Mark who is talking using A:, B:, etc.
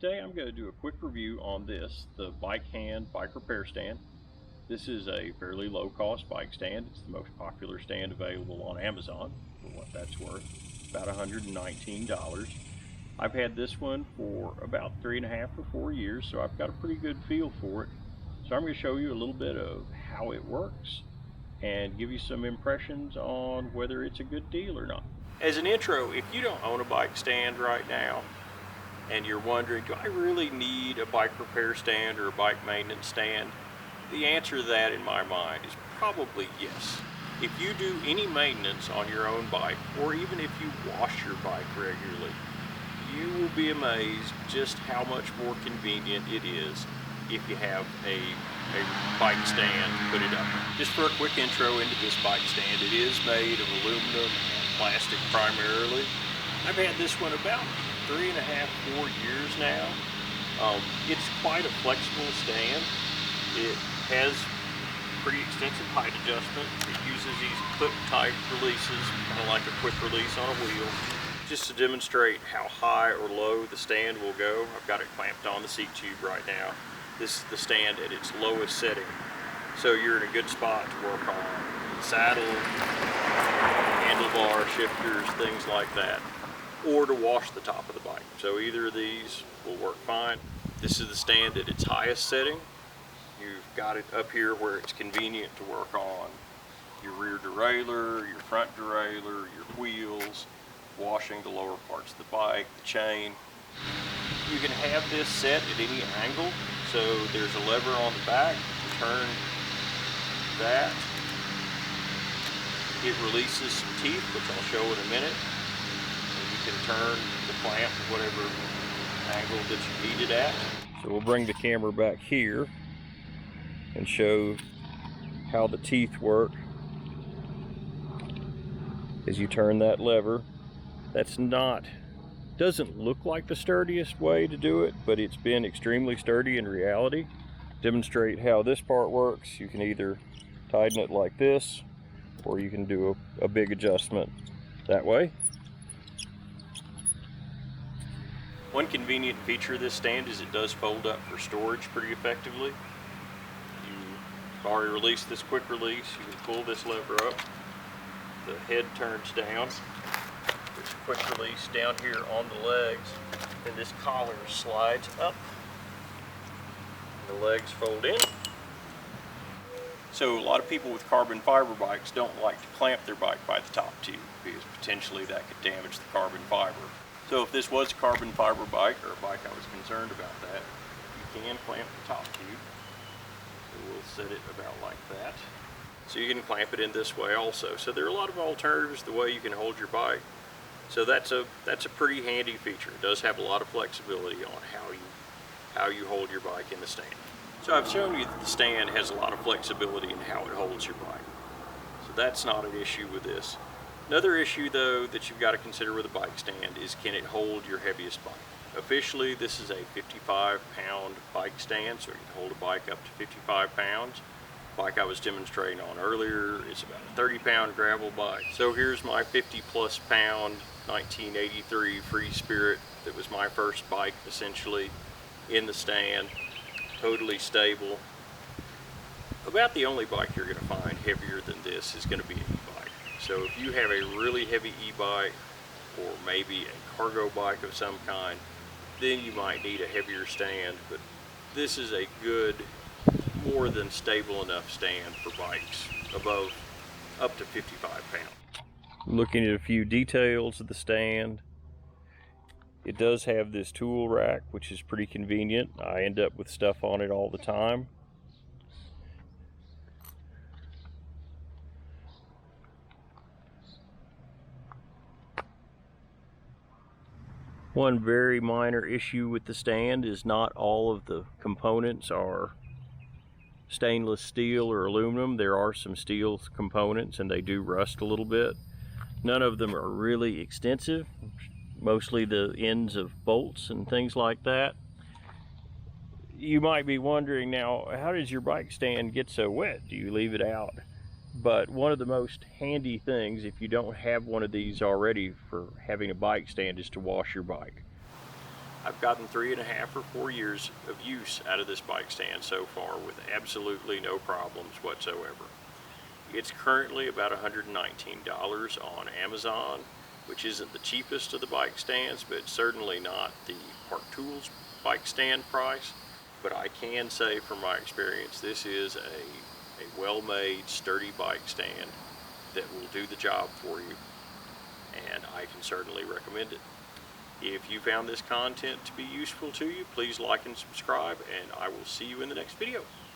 A: Today I'm going to do a quick review on this, the Bike Hand bike repair stand. This is a fairly low cost bike stand. It's the most popular stand available on Amazon, for what that's worth, about $119. I've had this one for about 3.5 or 4 years, so I've got a pretty good feel for it. So I'm going to show you a little bit of how it works and give you some impressions on whether it's a good deal or not. As an intro, if you don't own a bike stand right now, and you're wondering, do I really need a bike repair stand or a bike maintenance stand? The answer to that in my mind is probably yes. If you do any maintenance on your own bike, or even if you wash your bike regularly, you will be amazed just how much more convenient it is if you have a bike stand to put it up. Just for a quick intro into this bike stand, it is made of aluminum and plastic primarily. I've had this one about 3.5, 4 years now. It's quite a flexible stand. It has pretty extensive height adjustment. It uses these clip type releases, kind of like a quick release on a wheel. Just to demonstrate how high or low the stand will go, I've got it clamped on the seat tube right now. This is the stand at its lowest setting. So you're in a good spot to work on saddle, handlebar shifters, things like that, or to wash the top of the bike. So either of these will work fine. This is the stand at its highest setting. You've got it up here where it's convenient to work on your rear derailleur, your front derailleur, your wheels, washing the lower parts of the bike, the chain. You can have this set at any angle. So there's a lever on the back. Turn that. It releases some teeth, which I'll show in a minute. You can turn the clamp to whatever angle that you need it at. So we'll bring the camera back here and show how the teeth work as you turn that lever. Doesn't look like the sturdiest way to do it, but it's been extremely sturdy in reality. Demonstrate how this part works. You can either tighten it like this, or you can do a big adjustment that way. One convenient feature of this stand is it does fold up for storage pretty effectively. You've already released this quick release. You can pull this lever up. The head turns down. There's a quick release down here on the legs. And this collar slides up. The legs fold in. So a lot of people with carbon fiber bikes don't like to clamp their bike by the top tube because potentially that could damage the carbon fiber. So if this was a carbon fiber bike, or a bike I was concerned about that, you can clamp the top tube. So we'll set it about like that. So you can clamp it in this way also. So there are a lot of alternatives to the way you can hold your bike. So that's a pretty handy feature. It does have a lot of flexibility on how you hold your bike in the stand. So I've shown you that the stand has a lot of flexibility in how it holds your bike. So that's not an issue with this. Another issue though that you've got to consider with a bike stand is, can it hold your heaviest bike? Officially this is a 55-pound bike stand, so you can hold a bike up to 55 pounds. The bike I was demonstrating on earlier is about a 30-pound gravel bike. So here's my 50+ pound 1983 Free Spirit that was my first bike essentially in the stand, totally stable. About the only bike you're going to find heavier than this is going to be an e-bike. So if you have a really heavy e-bike, or maybe a cargo bike of some kind, then you might need a heavier stand, but this is a good, more than stable enough stand for bikes above up to 55 pounds. Looking at a few details of the stand, it does have this tool rack, which is pretty convenient. I end up with stuff on it all the time. One very minor issue with the stand is not all of the components are stainless steel or aluminum. There are some steel components and they do rust a little bit. None of them are really extensive, mostly the ends of bolts and things like that. You might be wondering now, how does your bike stand get so wet? Do you leave it out? But one of the most handy things, if you don't have one of these already for having a bike stand, is to wash your bike. I've gotten 3.5 or 4 years of use out of this bike stand so far with absolutely no problems whatsoever. It's currently about $119 on Amazon, which isn't the cheapest of the bike stands, but certainly not the Park Tools bike stand price. But I can say from my experience, this is a well-made, sturdy bike stand that will do the job for you, and I can certainly recommend it. If you found this content to be useful to you, please like and subscribe, and I will see you in the next video.